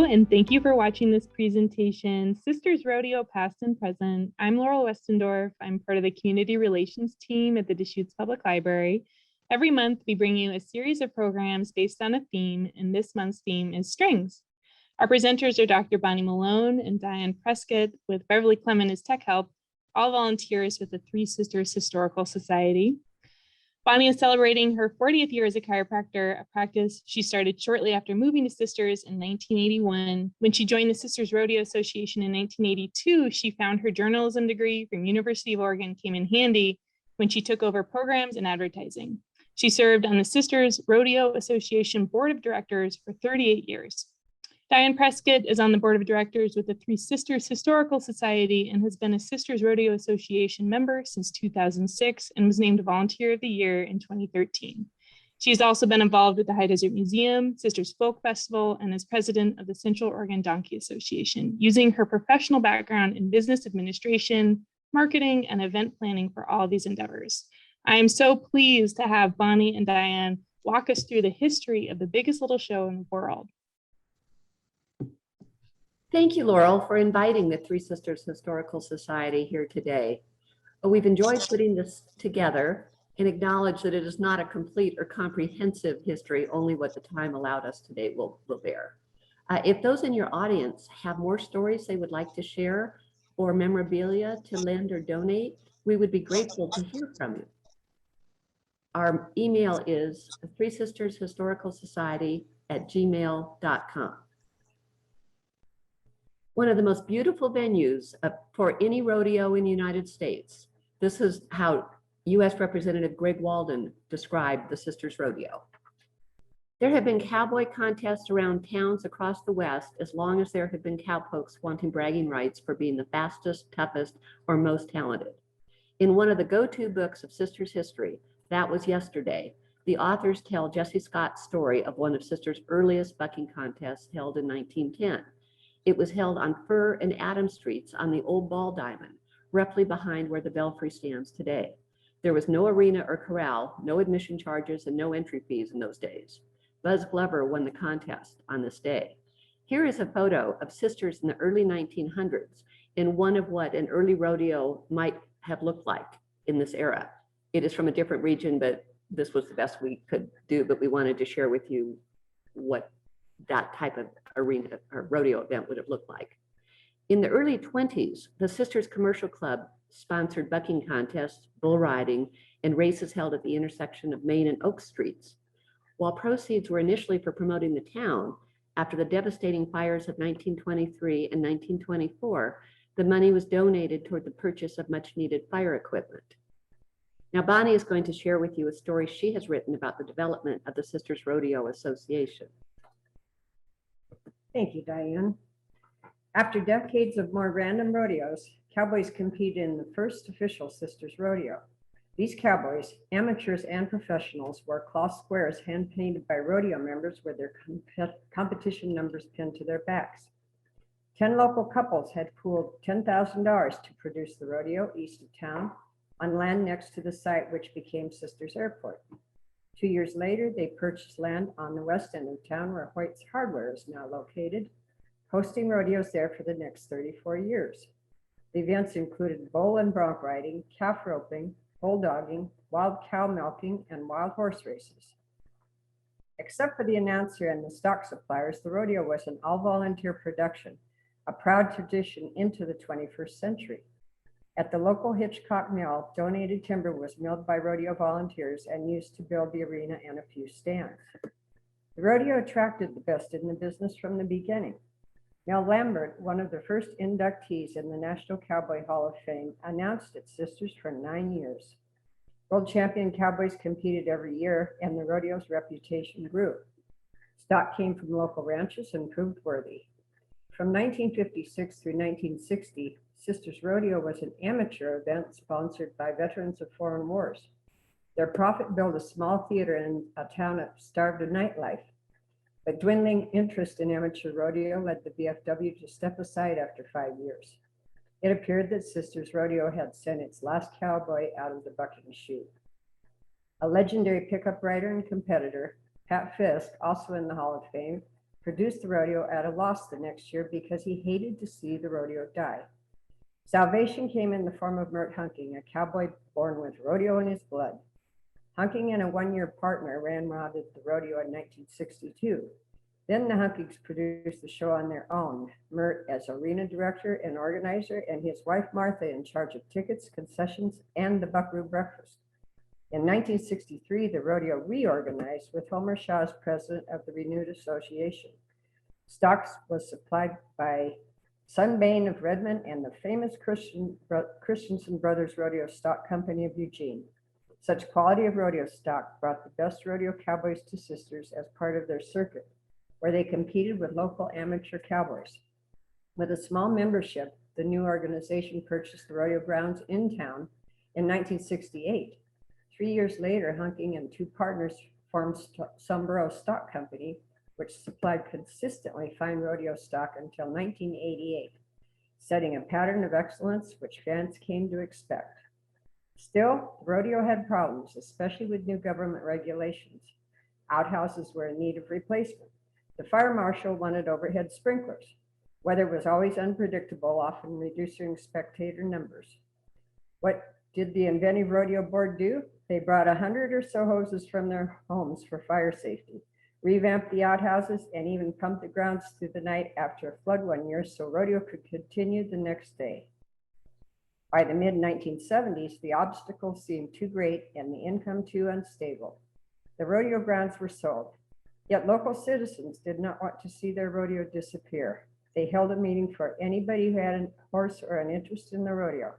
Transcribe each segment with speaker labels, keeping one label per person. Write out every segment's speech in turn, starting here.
Speaker 1: and thank you for watching this presentation, Sisters Rodeo Past and Present. I'm Laurel Westendorf. I'm part of the Community Relations team at the Deschutes Public Library. Every month, we bring you a series of programs based on a theme, and this month's theme is strings. Our presenters are Dr. Bonnie Malone and Diane Prescott, with Beverly Clement as tech help, all volunteers with the Three Sisters Historical Society. Bonnie is celebrating her 40th year as a chiropractor, a practice she started shortly after moving to Sisters in 1981. When she joined the Sisters Rodeo Association in 1982, she found her journalism degree from University of Oregon came in handy when she took over programs and advertising. She served on the Sisters Rodeo Association Board of Directors for 38 years. Diane Prescott is on the board of directors with the Three Sisters Historical Society and has been a Sisters Rodeo Association member since 2006 and was named Volunteer of the Year in 2013. She has also been involved with the High Desert Museum, Sisters Folk Festival, and is president of the Central Oregon Donkey Association, using her professional background in business administration, marketing, and event planning for all these endeavors. I am so pleased to have Bonnie and Diane walk us through the history of the biggest little show in the world.
Speaker 2: Thank you, Laurel, for inviting the Three Sisters Historical Society here today. We've enjoyed putting this together and acknowledge that it is not a complete or comprehensive history, only what the time allowed us today will bear. If those in your audience have more stories they would like to share or memorabilia to lend or donate, we would be grateful to hear from you. Our email is threesistershistoricalsociety@gmail.com. One of the most beautiful venues for any rodeo in the United States. This is how U.S. Representative Greg Walden described the Sisters Rodeo. There have been cowboy contests around towns across the West as long as there have been cowpokes wanting bragging rights for being the fastest, toughest, or most talented. In one of the go-to books of Sisters history, That Was Yesterday, the authors tell Jesse Scott's story of one of Sisters' earliest bucking contests held in 1910. It was held on Fur and Adams Streets on the old Ball Diamond, roughly behind where the Belfry stands today. There was no arena or corral, no admission charges, and no entry fees in those days. Buzz Glover won the contest on this day. Here is a photo of Sisters in the early 1900s in one of what an early rodeo might have looked like in this era. It is from a different region, but this was the best we could do, but we wanted to share with you what that type of arena or rodeo event would have looked like. In the early 20s, the Sisters Commercial Club sponsored bucking contests, bull riding, and races held at the intersection of Main and Oak Streets. While proceeds were initially for promoting the town, after the devastating fires of 1923 and 1924, the money was donated toward the purchase of much needed fire equipment. Now, Bonnie is going to share with you a story she has written about the development of the Sisters Rodeo Association.
Speaker 3: Thank you, Diane. After decades of more random rodeos, cowboys competed in the first official Sisters Rodeo. These cowboys, amateurs and professionals, wore cloth squares hand-painted by rodeo members with their competition numbers pinned to their backs. 10 local couples had pooled $10,000 to produce the rodeo east of town on land next to the site which became Sisters Airport. 2 years later, they purchased land on the west end of town where Hoyt's Hardware is now located, hosting rodeos there for the next 34 years. The events included bull and bronc riding, calf roping, bulldogging, wild cow milking, and wild horse races. Except for the announcer and the stock suppliers, the rodeo was an all-volunteer production, a proud tradition into the 21st century. At the local Hitchcock Mill, donated timber was milled by rodeo volunteers and used to build the arena and a few stands. The rodeo attracted the best in the business from the beginning. Mel Lambert, one of the first inductees in the National Cowboy Hall of Fame, announced its Sisters for 9 years. World champion cowboys competed every year, and the rodeo's reputation grew. Stock came from local ranches and proved worthy. From 1956 through 1960, Sisters Rodeo was an amateur event sponsored by veterans of foreign wars. Their profit built a small theater in a town that starved of nightlife. But dwindling interest in amateur rodeo led the VFW to step aside after 5 years. It appeared that Sisters Rodeo had sent its last cowboy out of the bucking chute. A legendary pickup rider and competitor, Pat Fisk, also in the Hall of Fame, produced the rodeo at a loss the next year because he hated to see the rodeo die. Salvation came in the form of Mert Hunking, a cowboy born with rodeo in his blood. Hunking and a one-year partner ramrodded the rodeo in 1962. Then the Hunkings produced the show on their own, Mert as arena director and organizer, and his wife Martha in charge of tickets, concessions, and the Buckaroo Breakfast. In 1963, the rodeo reorganized with Homer Shaw as president of the renewed association. Stocks was supplied by Sunbane of Redmond and the famous Christensen Brothers Rodeo Stock Company of Eugene. Such quality of rodeo stock brought the best rodeo cowboys to Sisters as part of their circuit, where they competed with local amateur cowboys. With a small membership, the new organization purchased the rodeo grounds in town in 1968. 3 years later, Hunking and two partners formed Sombrero Stock Company, which supplied consistently fine rodeo stock until 1988, setting a pattern of excellence which fans came to expect. Still, the rodeo had problems, especially with new government regulations. Outhouses were in need of replacement. The fire marshal wanted overhead sprinklers. Weather was always unpredictable, often reducing spectator numbers. What did the inventive rodeo board do? They brought 100 or so hoses from their homes for fire safety, revamped the outhouses, and even pumped the grounds through the night after a flood one year so rodeo could continue the next day. By the mid-1970s, the obstacles seemed too great and the income too unstable. The rodeo grounds were sold, yet local citizens did not want to see their rodeo disappear. They held a meeting for anybody who had a horse or an interest in the rodeo.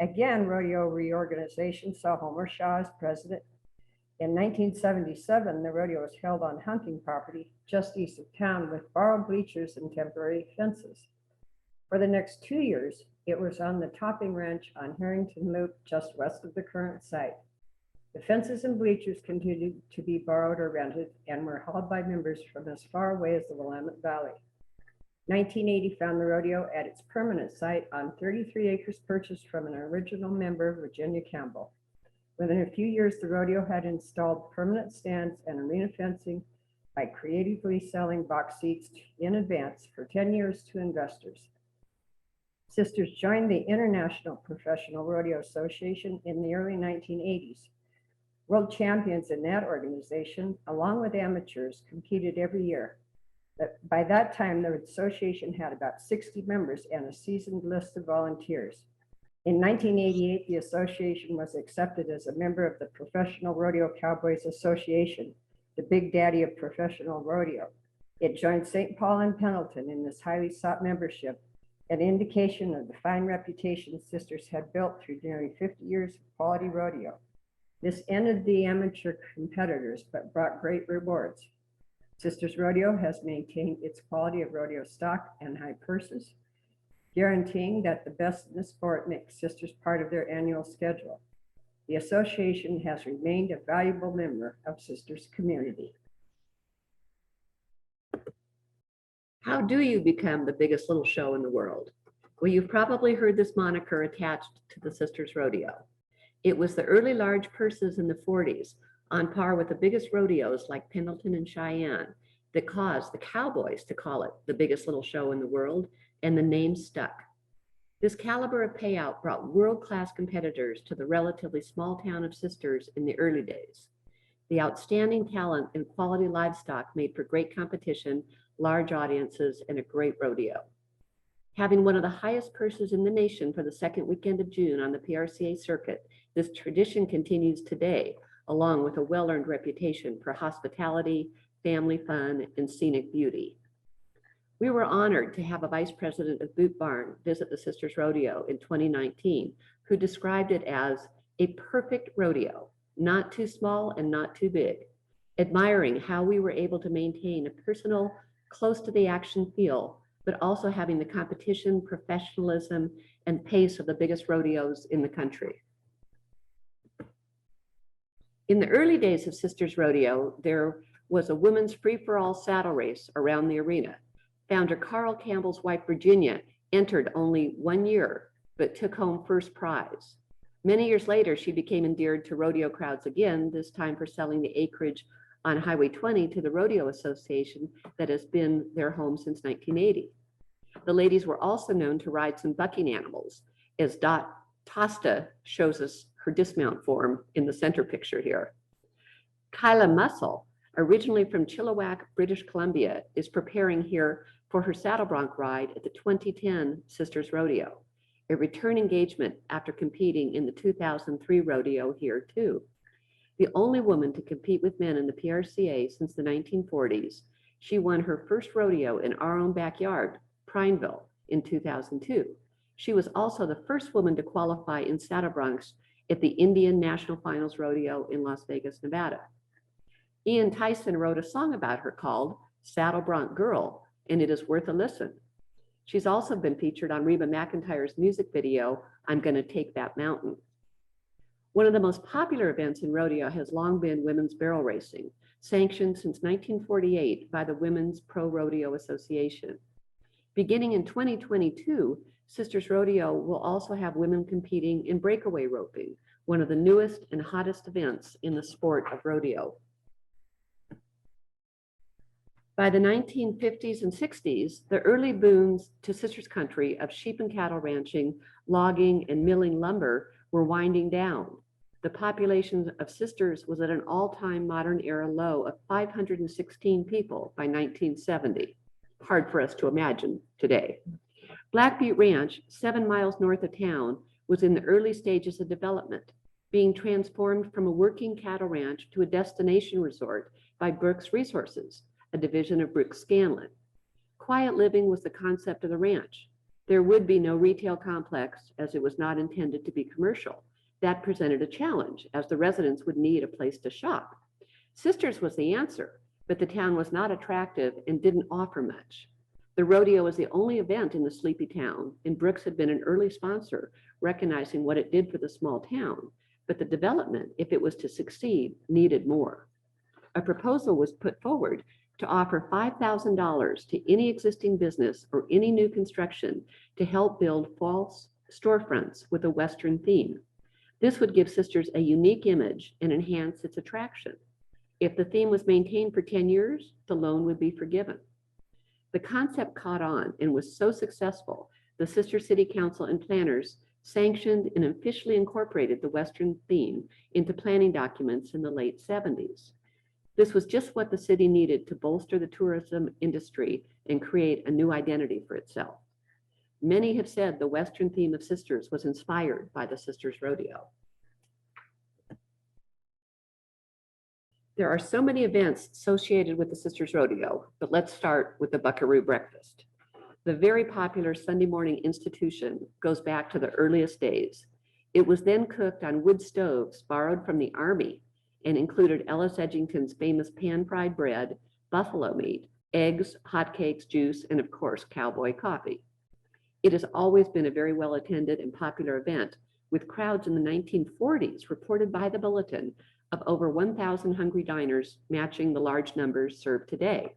Speaker 3: Again, rodeo reorganization saw Homer Shaw as president. In 1977, the rodeo was held on Hunking property just east of town with borrowed bleachers and temporary fences. For the next 2 years, it was on the Topping Ranch on Harrington Loop, just west of the current site. The fences and bleachers continued to be borrowed or rented and were hauled by members from as far away as the Willamette Valley. 1980 found the rodeo at its permanent site on 33 acres purchased from an original member, Virginia Campbell. Within a few years, the rodeo had installed permanent stands and arena fencing by creatively selling box seats in advance for 10 years to investors. Sisters joined the International Professional Rodeo Association in the early 1980s. World champions in that organization, along with amateurs, competed every year. But by that time, the association had about 60 members and a seasoned list of volunteers. In 1988, the association was accepted as a member of the Professional Rodeo Cowboys Association, the big daddy of professional rodeo. It joined St. Paul and Pendleton in this highly sought membership, an indication of the fine reputation Sisters had built through nearly 50 years of quality rodeo. This ended the amateur competitors, but brought great rewards. Sisters Rodeo has maintained its quality of rodeo stock and high purses, guaranteeing that the best in the sport makes Sisters part of their annual schedule. The association has remained a valuable member of Sisters community.
Speaker 2: How do you become the biggest little show in the world? Well, you've probably heard this moniker attached to the Sisters Rodeo. It was the early large purses in the 40s, on par with the biggest rodeos like Pendleton and Cheyenne, that caused the cowboys to call it the biggest little show in the world, and the name stuck. This caliber of payout brought world-class competitors to the relatively small town of Sisters in the early days. The outstanding talent and quality livestock made for great competition, large audiences, and a great rodeo. Having one of the highest purses in the nation for the second weekend of June on the PRCA circuit, this tradition continues today, along with a well-earned reputation for hospitality, family fun, and scenic beauty. We were honored to have a vice president of Boot Barn visit the Sisters Rodeo in 2019, who described it as a perfect rodeo, not too small and not too big, admiring how we were able to maintain a personal, close to the action feel, but also having the competition, professionalism, and pace of the biggest rodeos in the country. In the early days of Sisters Rodeo, there was a women's free-for-all saddle race around the arena. Founder Carl Campbell's wife, Virginia, entered only 1 year, but took home first prize. Many years later, she became endeared to rodeo crowds again, this time for selling the acreage on Highway 20 to the Rodeo Association that has been their home since 1980. The ladies were also known to ride some bucking animals, as Tosta shows us her dismount form in the center picture here. Kyla Mussel, originally from Chilliwack, British Columbia, is preparing here for her saddle bronc ride at the 2010 Sisters Rodeo, a return engagement after competing in the 2003 rodeo here too. The only woman to compete with men in the PRCA since the 1940s, she won her first rodeo in our own backyard, Prineville, in 2002. She was also the first woman to qualify in saddle broncs at the Indian National Finals Rodeo in Las Vegas, Nevada. Ian Tyson wrote a song about her called Saddle Bronc Girl, and it is worth a listen. She's also been featured on Reba McEntire's music video, I'm Gonna Take That Mountain. One of the most popular events in rodeo has long been women's barrel racing, sanctioned since 1948 by the Women's Pro Rodeo Association. Beginning in 2022, Sisters Rodeo will also have women competing in breakaway roping, one of the newest and hottest events in the sport of rodeo. By the 1950s and 60s, the early booms to Sisters country of sheep and cattle ranching, logging, and milling lumber were winding down. The population of Sisters was at an all-time modern era low of 516 people by 1970. Hard for us to imagine today. Black Butte Ranch, 7 miles north of town, was in the early stages of development, being transformed from a working cattle ranch to a destination resort by Brooks Resources, a division of Brooks Scanlon. Quiet living was the concept of the ranch. There would be no retail complex as it was not intended to be commercial. That presented a challenge as the residents would need a place to shop. Sisters was the answer, but the town was not attractive and didn't offer much. The rodeo was the only event in the sleepy town, and Brooks had been an early sponsor, recognizing what it did for the small town, but the development, if it was to succeed, needed more. A proposal was put forward to offer $5,000 to any existing business or any new construction to help build false storefronts with a Western theme. This would give Sisters a unique image and enhance its attraction. If the theme was maintained for 10 years, the loan would be forgiven. The concept caught on and was so successful, the Sister City Council and planners sanctioned and officially incorporated the Western theme into planning documents in the late 70s. This was just what the city needed to bolster the tourism industry and create a new identity for itself. Many have said the Western theme of Sisters was inspired by the Sisters Rodeo. There are so many events associated with the Sisters Rodeo, but let's start with the Buckaroo Breakfast. The very popular Sunday morning institution goes back to the earliest days. It was then cooked on wood stoves borrowed from the Army and included Ellis Edgington's famous pan-fried bread, buffalo meat, eggs, hotcakes, juice, and of course, cowboy coffee. It has always been a very well-attended and popular event, with crowds in the 1940s reported by the Bulletin of over 1,000 hungry diners matching the large numbers served today.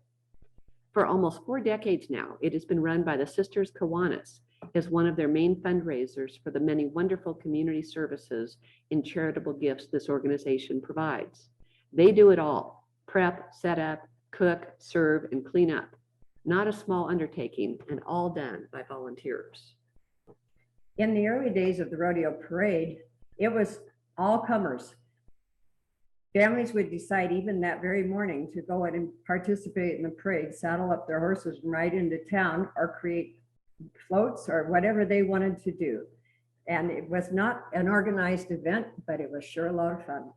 Speaker 2: For almost 4 decades now, it has been run by the Sisters Kiwanis as one of their main fundraisers for the many wonderful community services and charitable gifts this organization provides. They do it all: prep, set up, cook, serve, and clean up. Not a small undertaking, and all done by volunteers.
Speaker 3: In the early days of the rodeo parade, it was all comers. Families would decide even that very morning to go and participate in the parade, saddle up their horses and ride into town or create floats or whatever they wanted to do. And it was not an organized event, but it was sure a lot of fun.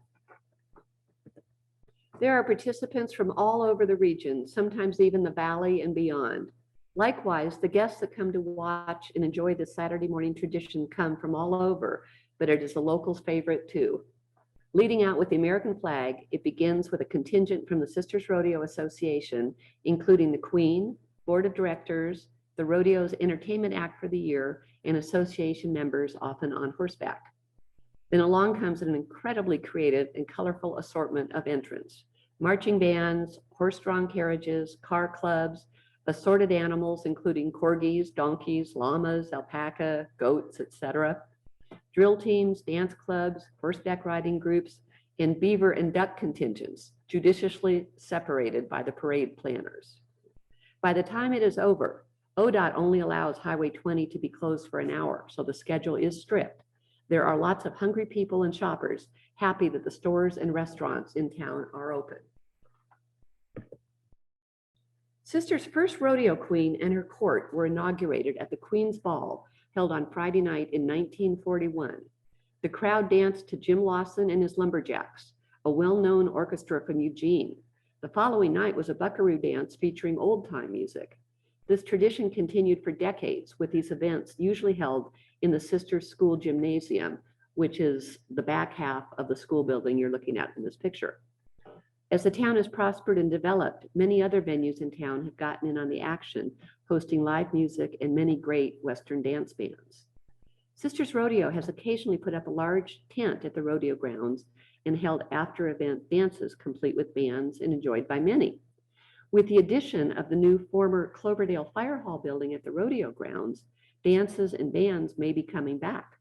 Speaker 2: There are participants from all over the region, sometimes even the valley and beyond. Likewise, the guests that come to watch and enjoy this Saturday morning tradition come from all over, but it is the locals' favorite too. Leading out with the American flag, it begins with a contingent from the Sisters Rodeo Association, including the Queen, Board of Directors, the rodeo's entertainment act for the year, and association members, often on horseback. Then along comes an incredibly creative and colorful assortment of entrants: marching bands, horse-drawn carriages, car clubs, assorted animals, including corgis, donkeys, llamas, alpaca, goats, etc., drill teams, dance clubs, horseback riding groups, and beaver and duck contingents, judiciously separated by the parade planners. By the time it is over, ODOT only allows Highway 20 to be closed for an hour, so the schedule is strict. There are lots of hungry people and shoppers happy that the stores and restaurants in town are open. Sisters' first rodeo queen and her court were inaugurated at the Queen's Ball held on Friday night in 1941. The crowd danced to Jim Lawson and his Lumberjacks, a well-known orchestra from Eugene. The following night was a buckaroo dance featuring old-time music. This tradition continued for decades, with these events usually held in the Sisters School Gymnasium, which is the back half of the school building you're looking at in this picture. As the town has prospered and developed, many other venues in town have gotten in on the action, hosting live music and many great Western dance bands. Sisters Rodeo has occasionally put up a large tent at the rodeo grounds and held after-event dances complete with bands and enjoyed by many. With the addition of the new former Cloverdale Fire Hall building at the rodeo grounds, dances and bands may be coming back.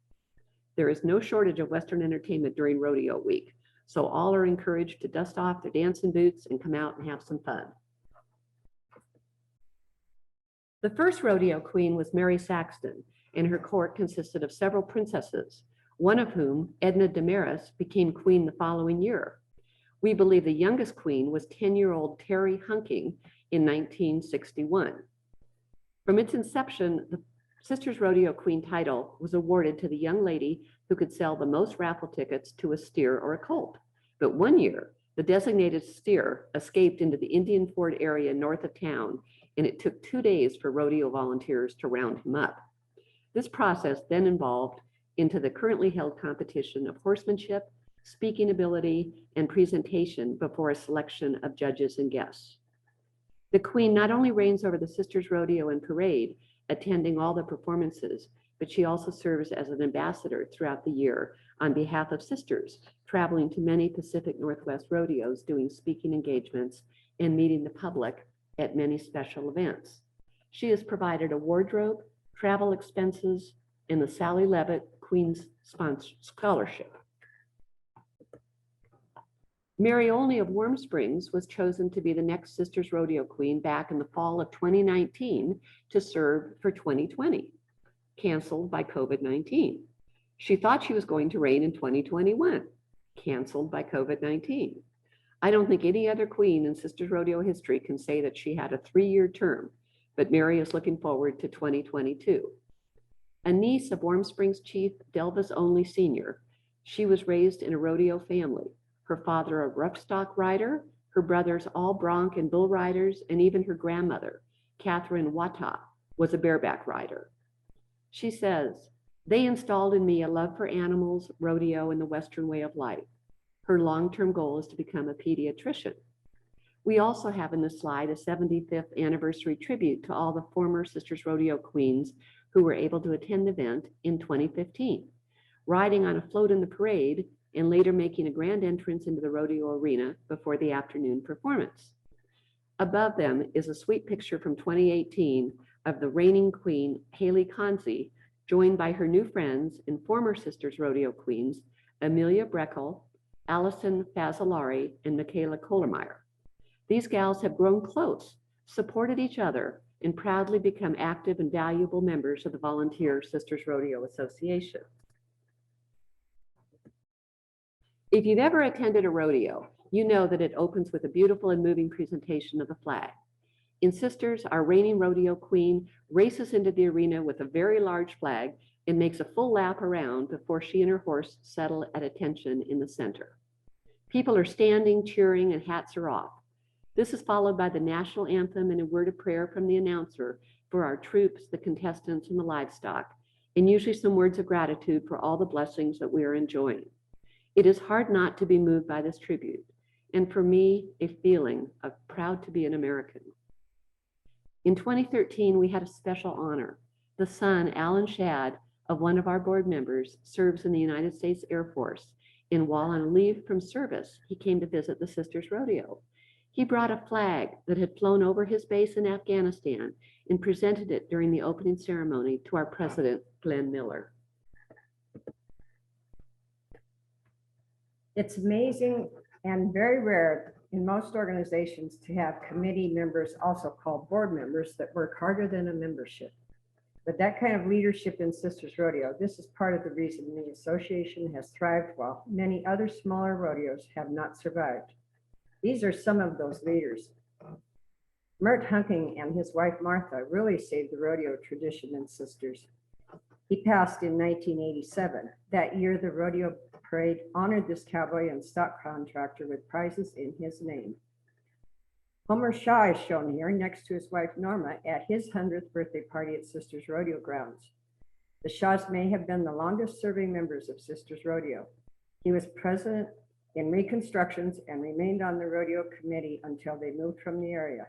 Speaker 2: There is no shortage of Western entertainment during rodeo week, so all are encouraged to dust off their dancing boots and come out and have some fun. The first rodeo queen was Mary Saxton, and her court consisted of several princesses, one of whom, Edna Damaris, became queen the following year. We believe the youngest queen was 10-year-old Terry Hunking in 1961. From its inception, the Sisters Rodeo Queen title was awarded to the young lady who could sell the most raffle tickets to a steer or a colt. But one year, the designated steer escaped into the Indian Ford area north of town, and it took 2 days for rodeo volunteers to round him up. This process then evolved into the currently held competition of horsemanship, speaking ability, and presentation before a selection of judges and guests. The Queen not only reigns over the Sisters Rodeo and Parade, attending all the performances, but she also serves as an ambassador throughout the year on behalf of sisters, traveling to many Pacific Northwest rodeos, doing speaking engagements and meeting the public at many special events. She has provided a wardrobe, travel expenses, and the Sally Levitt Queen's Scholarship. Mary Olney of Warm Springs was chosen to be the next Sisters Rodeo Queen back in the fall of 2019 to serve for 2020, canceled by COVID-19. She thought she was going to reign in 2021, canceled by COVID-19. I don't think any other queen in Sisters Rodeo history can say that she had a 3-year term, but Mary is looking forward to 2022. A niece of Warm Springs Chief Delvis Olney Sr., she was raised in a rodeo family. Her father a rough stock rider, her brothers all bronc and bull riders, and even her grandmother, Catherine Wata, was a bareback rider. She says, "They installed in me a love for animals, rodeo, and the Western way of life. Her long-term goal is to become a pediatrician." We also have in this slide a 75th anniversary tribute to all the former Sisters Rodeo Queens who were able to attend the event in 2015, riding on a float in the parade and later making a grand entrance into the rodeo arena before the afternoon performance. Above them is a sweet picture from 2018 of the reigning queen, Haley Conzi, joined by her new friends and former Sisters Rodeo Queens, Amelia Breckel, Allison Fazzolari, and Michaela Kohlermeyer. These gals have grown close, supported each other, and proudly become active and valuable members of the volunteer Sisters Rodeo Association. If you've ever attended a rodeo, you know that it opens with a beautiful and moving presentation of the flag. In Sisters, our reigning rodeo queen races into the arena with a very large flag and makes a full lap around before she and her horse settle at attention in the center. People are standing, cheering, and hats are off. This is followed by the national anthem and a word of prayer from the announcer for our troops, the contestants, and the livestock, and usually some words of gratitude for all the blessings that we are enjoying. It is hard not to be moved by this tribute, and for me, a feeling of proud to be an American. In 2013, we had a special honor. The son, Alan Shadd, of one of our board members, serves in the United States Air Force, and while on leave from service, he came to visit the Sisters Rodeo. He brought a flag that had flown over his base in Afghanistan and presented it during the opening ceremony to our president, Glenn Miller.
Speaker 3: It's amazing and very rare in most organizations to have committee members, also called board members, that work harder than a membership. But that kind of leadership in Sisters Rodeo, this is part of the reason the association has thrived while many other smaller rodeos have not survived. These are some of those leaders. Mert Hunking and his wife Martha really saved the rodeo tradition in Sisters. He passed in 1987. That year, the rodeo parade honored this cowboy and stock contractor with prizes in his name. Homer Shaw is shown here next to his wife Norma at his 100th birthday party at Sisters Rodeo grounds. The Shaws may have been the longest serving members of Sisters Rodeo. He was president in reconstructions and remained on the rodeo committee until they moved from the area.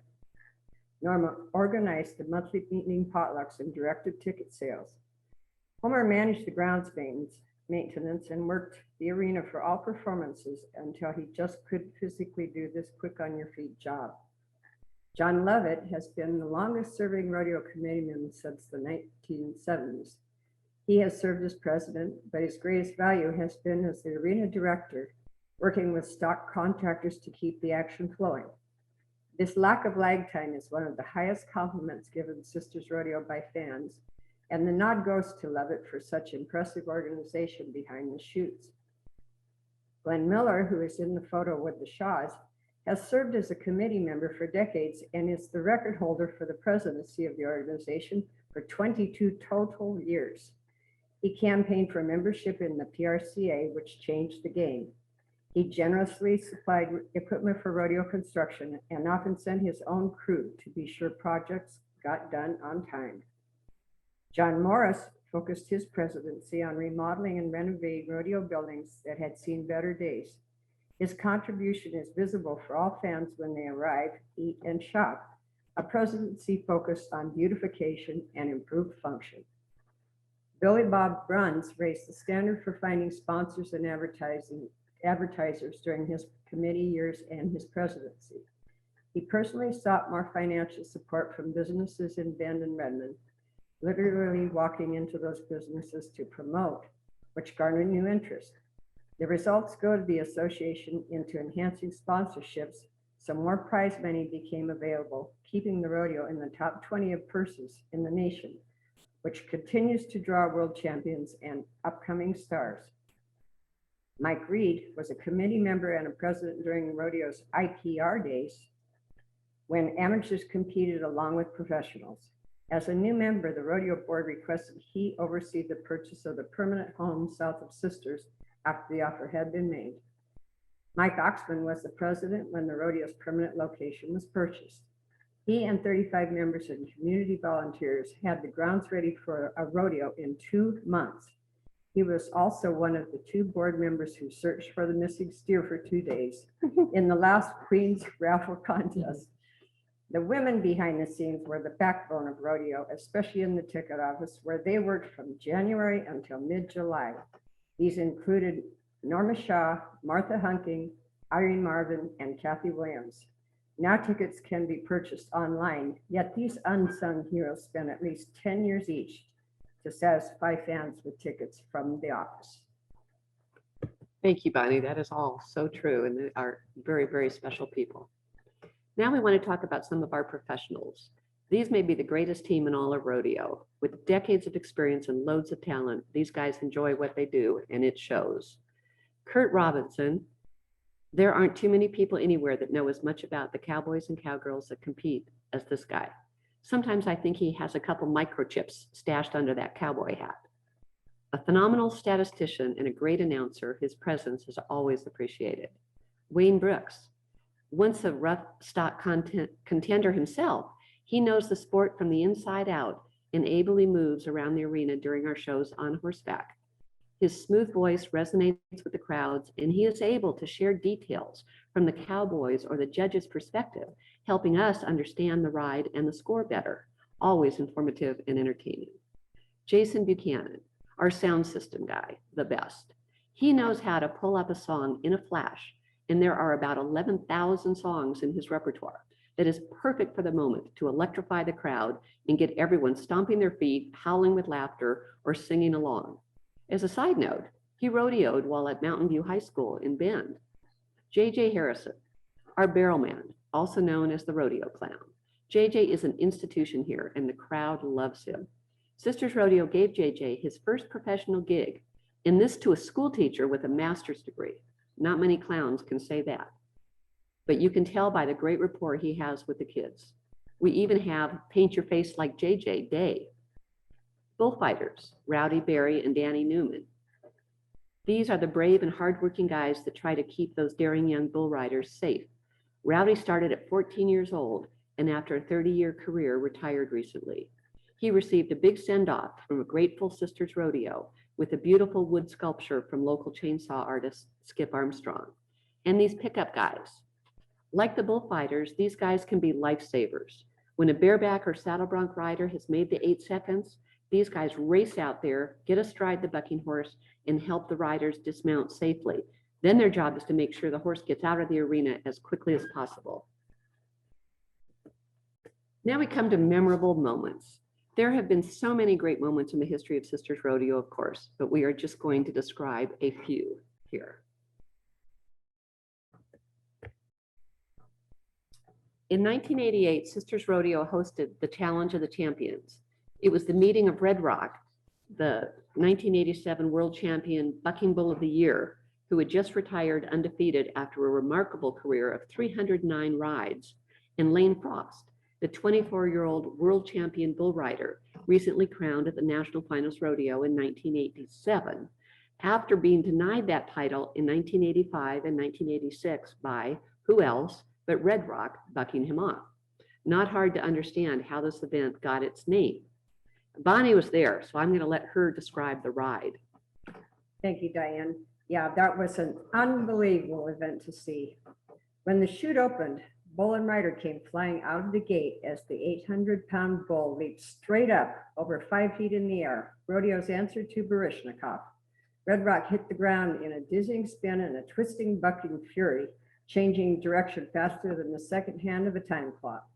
Speaker 3: Norma organized the monthly evening potlucks and directed ticket sales. Homer managed the grounds maintenance and worked the arena for all performances until he just couldn't physically do this quick on your feet job. John Lovett has been the longest serving rodeo committeeman since the 1970s. He has served as president, but his greatest value has been as the arena director, working with stock contractors to keep the action flowing. This lack of lag time is one of the highest compliments given Sisters Rodeo by fans, and the nod goes to Lovett for such impressive organization behind the chutes. Glenn Miller, who is in the photo with the Shaws, has served as a committee member for decades and is the record holder for the presidency of the organization for 22 total years. He campaigned for membership in the PRCA, which changed the game. He generously supplied equipment for rodeo construction and often sent his own crew to be sure projects got done on time. John Morris focused his presidency on remodeling and renovating rodeo buildings that had seen better days. His contribution is visible for all fans when they arrive, eat, and shop, a presidency focused on beautification and improved function. Billy Bob Bruns raised the standard for finding sponsors and advertisers during his committee years and his presidency. He personally sought more financial support from businesses in Bend and Redmond, literally walking into those businesses to promote, which garnered new interest. The results go to the association into enhancing sponsorships, so more prize money became available, keeping the rodeo in the top 20 of purses in the nation, which continues to draw world champions and upcoming stars. Mike Reed was a committee member and a president during the rodeo's IPR days when amateurs competed along with professionals. As a new member, the rodeo board requested he oversee the purchase of the permanent home south of Sisters after the offer had been made. Mike Oxman was the president when the rodeo's permanent location was purchased. He and 35 members and community volunteers had the grounds ready for a rodeo in 2 months. He was also one of the 2 board members who searched for the missing steer for 2 days in the last Queen's raffle contest. The women behind the scenes were the backbone of rodeo, especially in the ticket office, where they worked from January until mid-July. These included Norma Shaw, Martha Hunking, Irene Marvin, and Kathy Williams. Now tickets can be purchased online, yet these unsung heroes spent at least 10 years each to satisfy fans with tickets from the office.
Speaker 2: Thank you, Bonnie. That is all so true, and they are very, very special people. Now we want to talk about some of our professionals. These may be the greatest team in all of rodeo. With decades of experience and loads of talent, these guys enjoy what they do, and it shows. Kurt Robinson, there aren't too many people anywhere that know as much about the cowboys and cowgirls that compete as this guy. Sometimes I think he has a couple microchips stashed under that cowboy hat. A phenomenal statistician and a great announcer, his presence is always appreciated. Wayne Brooks, once a rough stock contender himself, he knows the sport from the inside out and ably moves around the arena during our shows on horseback. His smooth voice resonates with the crowds, and he is able to share details from the cowboys or the judge's perspective, helping us understand the ride and the score better, always informative and entertaining. Jason Buchanan, our sound system guy, the best. He knows how to pull up a song in a flash, and there are about 11,000 songs in his repertoire that is perfect for the moment to electrify the crowd and get everyone stomping their feet, howling with laughter, or singing along. As a side note, he rodeoed while at Mountain View High School in Bend. J.J. Harrison, Our barrelman, also known as the rodeo clown. JJ is an institution here and the crowd loves him. Sisters Rodeo gave JJ his first professional gig, and this to a school teacher with a master's degree. Not many clowns can say that, but you can tell by the great rapport he has with the kids. We even have Paint Your Face Like JJ Day. Bullfighters, Rowdy Berry and Danny Newman. These are the brave and hardworking guys that try to keep those daring young bull riders safe. Rowdy started at 14 years old and after a 30-year career retired recently. He received a big send-off from a grateful Sisters Rodeo with a beautiful wood sculpture from local chainsaw artist Skip Armstrong. And these pickup guys. Like the bullfighters, these guys can be lifesavers. When a bareback or saddle bronc rider has made the 8 seconds, these guys race out there, get astride the bucking horse, and help the riders dismount safely. Then their job is to make sure the horse gets out of the arena as quickly as possible. Now we come to memorable moments. There have been so many great moments in the history of Sisters Rodeo, of course, but we are just going to describe a few here. In 1988, Sisters Rodeo hosted the Challenge of the Champions. It was the meeting of Red Rock, the 1987 world champion bucking bull of the year, who had just retired undefeated after a remarkable career of 309 rides, and Lane Frost, the 24-year-old world champion bull rider, recently crowned at the National Finals Rodeo in 1987, after being denied that title in 1985 and 1986 by who else but Red Rock bucking him off. Not hard to understand how this event got its name. Bonnie was there, so I'm going to let her describe the ride.
Speaker 3: Thank you, Diane. Yeah, that was an unbelievable event to see. When the chute opened, bull and rider came flying out of the gate as the 800-pound bull leaped straight up over 5 feet in the air, Rodeo's answer to Baryshnikov. Red Rock hit the ground in a dizzying spin and a twisting, bucking fury, changing direction faster than the second hand of a time clock.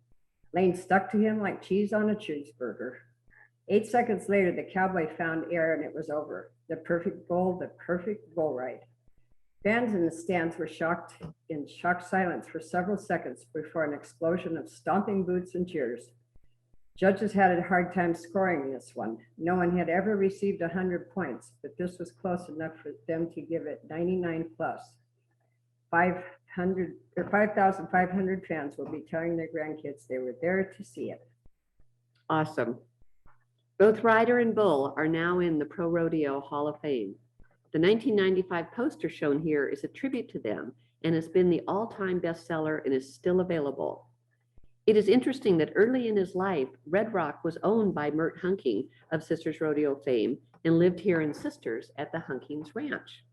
Speaker 3: Lane stuck to him like cheese on a cheeseburger. 8 seconds later, the cowboy found air and it was over. The perfect bull ride. Fans in the stands were shocked in shocked silence for several seconds before an explosion of stomping boots and cheers. Judges had a hard time scoring this one. No one had ever received 100 points, but this was close enough for them to give it 99 plus. 5,500 fans will be telling their grandkids they were there to see it.
Speaker 2: Awesome. Both rider and bull are now in the Pro Rodeo Hall of Fame. The 1995 poster shown here is a tribute to them and has been the all-time bestseller and is still available. It is interesting that early in his life, Red Rock was owned by Mert Hunking of Sisters Rodeo fame and lived here in Sisters at the Hunkings Ranch.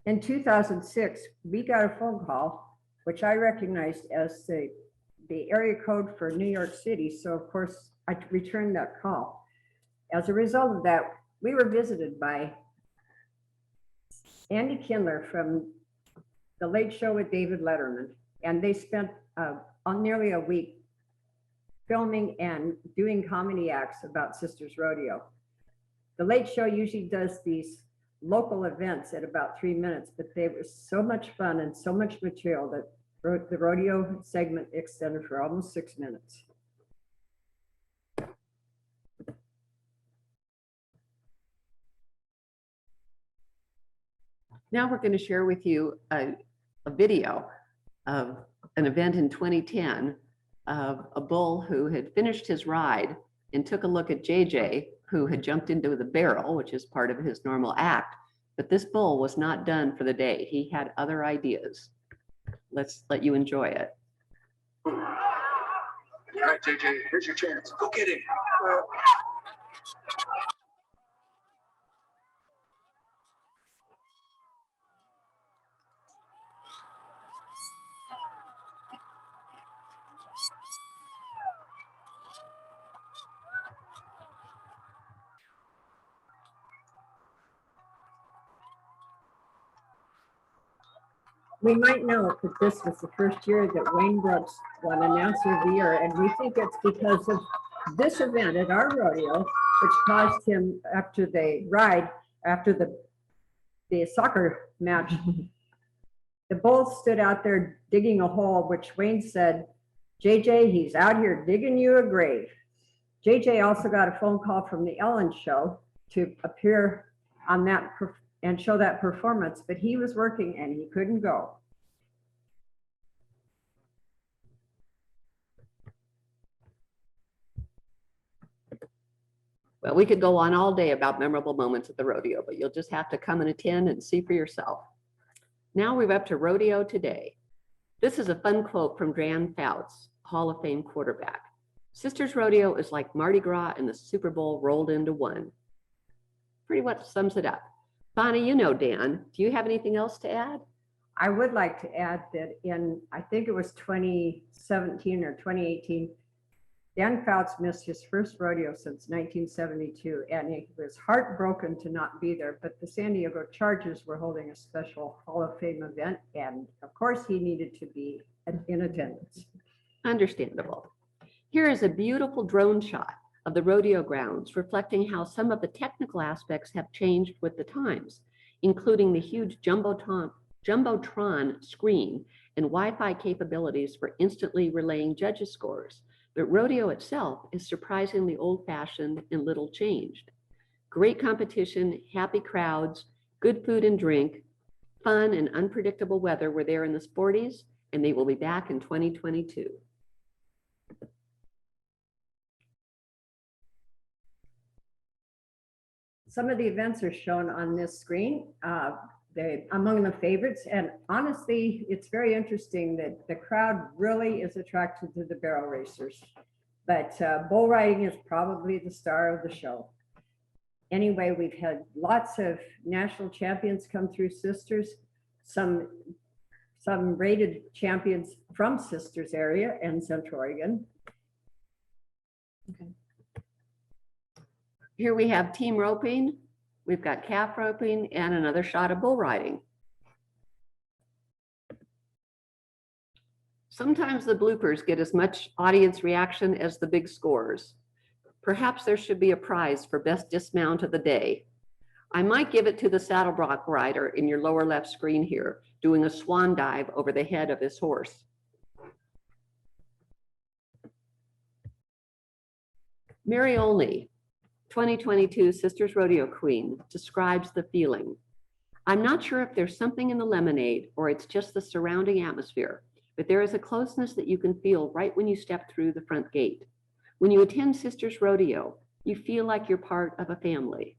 Speaker 3: In 2006, we got a phone call, which I recognized as the area code for New York City. So of course I returned that call. As a result of that, we were visited by Andy Kindler from The Late Show with David Letterman. And they spent on nearly a week filming and doing comedy acts about Sisters Rodeo. The Late Show usually does these local events at about 3 minutes, but they were so much fun and so much material that the rodeo segment extended for almost 6 minutes.
Speaker 2: Now we're going to share with you a video of an event in 2010 of a bull who had finished his ride and took a look at JJ, who had jumped into the barrel, which is part of his normal act. But this bull was not done for the day. He had other ideas. Let's let you enjoy it.
Speaker 4: All right, JJ, here's your chance. Go get him.
Speaker 3: We might know that this was the first year that Wayne Brooks won Announcer of the Year, and we think it's because of this event at our rodeo, which caused him, after the ride, after the soccer match, The bulls stood out there digging a hole, which Wayne said, JJ, he's out here digging you a grave. JJ also got a phone call from the Ellen show to appear on that and show that performance, but he was working and he couldn't go.
Speaker 2: Well, we could go on all day about memorable moments at the rodeo, but you'll just have to come and attend and see for yourself. Now we're up to Rodeo Today. This is a fun quote from Diane Prescott, Hall of Fame quarterback. Sisters Rodeo is like Mardi Gras and the Super Bowl rolled into one. Pretty much sums it up. Bonnie, you know Dan. Do you have anything else to add?
Speaker 3: I would like to add that in, I think it was 2017 or 2018, Dan Fouts missed his first rodeo since 1972, and he was heartbroken to not be there, but the San Diego Chargers were holding a special Hall of Fame event, and of course he needed to be in attendance.
Speaker 2: Understandable. Here is a beautiful drone shot of the rodeo grounds, reflecting how some of the technical aspects have changed with the times, including the huge Jumbotron screen and Wi-Fi capabilities for instantly relaying judges' scores. But rodeo itself is surprisingly old-fashioned and little changed. Great competition, happy crowds, good food and drink, fun and unpredictable weather were there in the sporties, and they will be back in 2022.
Speaker 3: Some of the events are shown on this screen. Among the favorites, and honestly, it's very interesting that the crowd really is attracted to the barrel racers, but bull riding is probably the star of the show. Anyway, we've had lots of national champions come through Sisters, some rated champions from Sisters area and Central Oregon.
Speaker 2: Okay. Here we have team roping. We've got calf roping and another shot of bull riding. Sometimes the bloopers get as much audience reaction as the big scores. Perhaps there should be a prize for best dismount of the day. I might give it to the saddlebrock rider in your lower left screen here, doing a swan dive over the head of his horse. Mary Olney, 2022 Sisters Rodeo Queen, describes the feeling. I'm not sure if there's something in the lemonade or it's just the surrounding atmosphere, but there is a closeness that you can feel right when you step through the front gate. When you attend Sisters Rodeo, you feel like you're part of a family.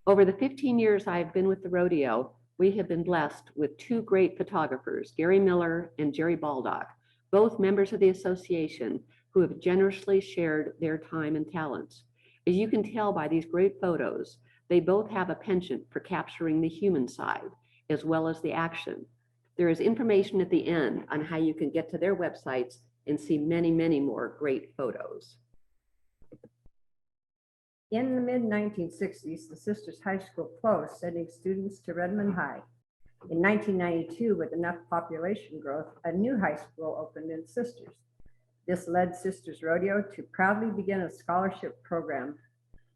Speaker 2: Over the 15 years I've been with the rodeo, we have been blessed with two great photographers, Gary Miller and Jerry Baldock, both members of the association who have generously shared their time and talents. As you can tell by these great photos, they both have a penchant for capturing the human side as well as the action. There is information at the end on how you can get to their websites and see many, many more great photos.
Speaker 3: In the mid-1960s, the Sisters High School closed, sending students to Redmond High. In 1992, with enough population growth, a new high school opened in Sisters. This led Sisters Rodeo to proudly begin a scholarship program.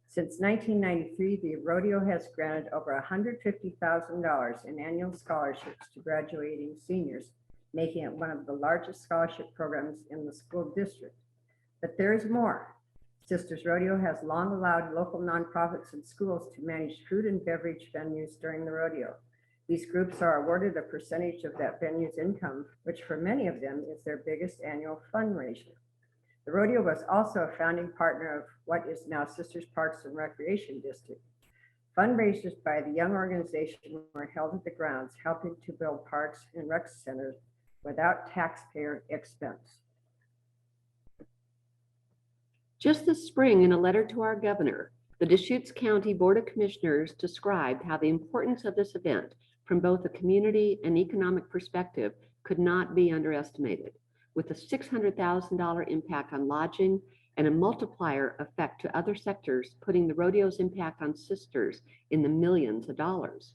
Speaker 3: Since 1993, the rodeo has granted over $150,000 in annual scholarships to graduating seniors, making it one of the largest scholarship programs in the school district. But there is more. Sisters Rodeo has long allowed local nonprofits and schools to manage food and beverage venues during the rodeo. These groups are awarded a percentage of that venue's income, which for many of them is their biggest annual fundraiser. The rodeo was also a founding partner of what is now Sisters Parks and Recreation District. Fundraisers by the young organization were held at the grounds, helping to build parks and rec centers without taxpayer expense.
Speaker 2: Just this spring, in a letter to our governor, the Deschutes County Board of Commissioners described how the importance of this event from both a community and economic perspective could not be underestimated, with a $600,000 impact on lodging and a multiplier effect to other sectors, putting the rodeo's impact on Sisters in the millions of dollars.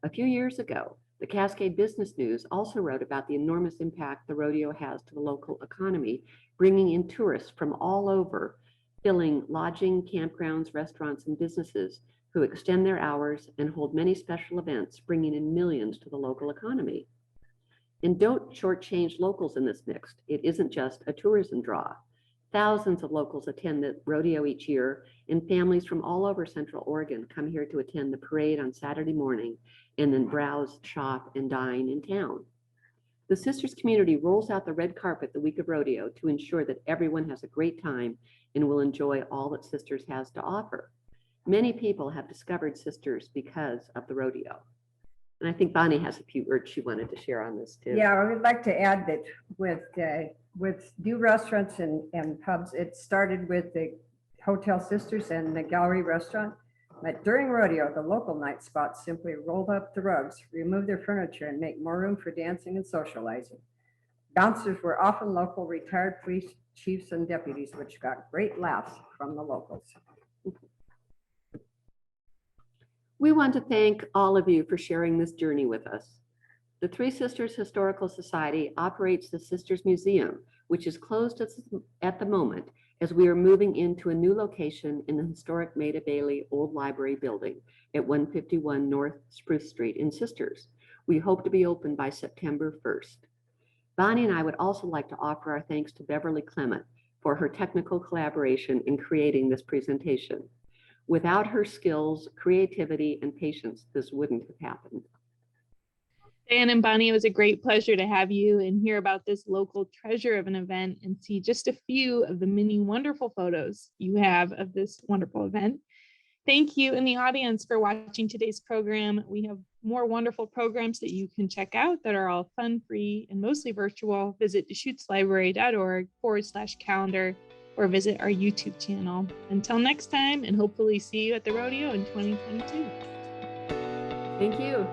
Speaker 2: A few years ago, the Cascade Business News also wrote about the enormous impact the rodeo has to the local economy, bringing in tourists from all over, filling lodging, campgrounds, restaurants, and businesses who extend their hours and hold many special events, bringing in millions to the local economy. And don't shortchange locals in this mix. It isn't just a tourism draw. Thousands of locals attend the rodeo each year, and families from all over Central Oregon come here to attend the parade on Saturday morning and then browse, shop, and dine in town. The Sisters community rolls out the red carpet the week of rodeo to ensure that everyone has a great time and will enjoy all that Sisters has to offer. Many people have discovered Sisters because of the rodeo. And I think Bonnie has a few words she wanted to share on this too.
Speaker 3: Yeah, I would like to add that with new restaurants and pubs, it started with the Hotel Sisters and the Gallery Restaurant. But during rodeo, the local night spots simply rolled up the rugs, remove their furniture, and make more room for dancing and socializing. Bouncers were often local retired police chiefs and deputies, which got great laughs from the locals.
Speaker 2: We want to thank all of you for sharing this journey with us. The Three Sisters Historical Society operates the Sisters Museum, which is closed at the moment as we are moving into a new location in the historic Maida Bailey Old Library building at 151 North Spruce Street in Sisters. We hope to be open by September 1st. Bonnie and I would also like to offer our thanks to Beverly Clement for her technical collaboration in creating this presentation. Without her skills, creativity, and patience, this wouldn't have happened.
Speaker 1: Diane and Bonnie, it was a great pleasure to have you and hear about this local treasure of an event and see just a few of the many wonderful photos you have of this wonderful event. Thank you in the audience for watching today's program. We have more wonderful programs that you can check out that are all fun, free, and mostly virtual. Visit DeschutesLibrary.org/calendar or visit our YouTube channel. Until next time, and hopefully see you at the rodeo in 2022.
Speaker 2: Thank you.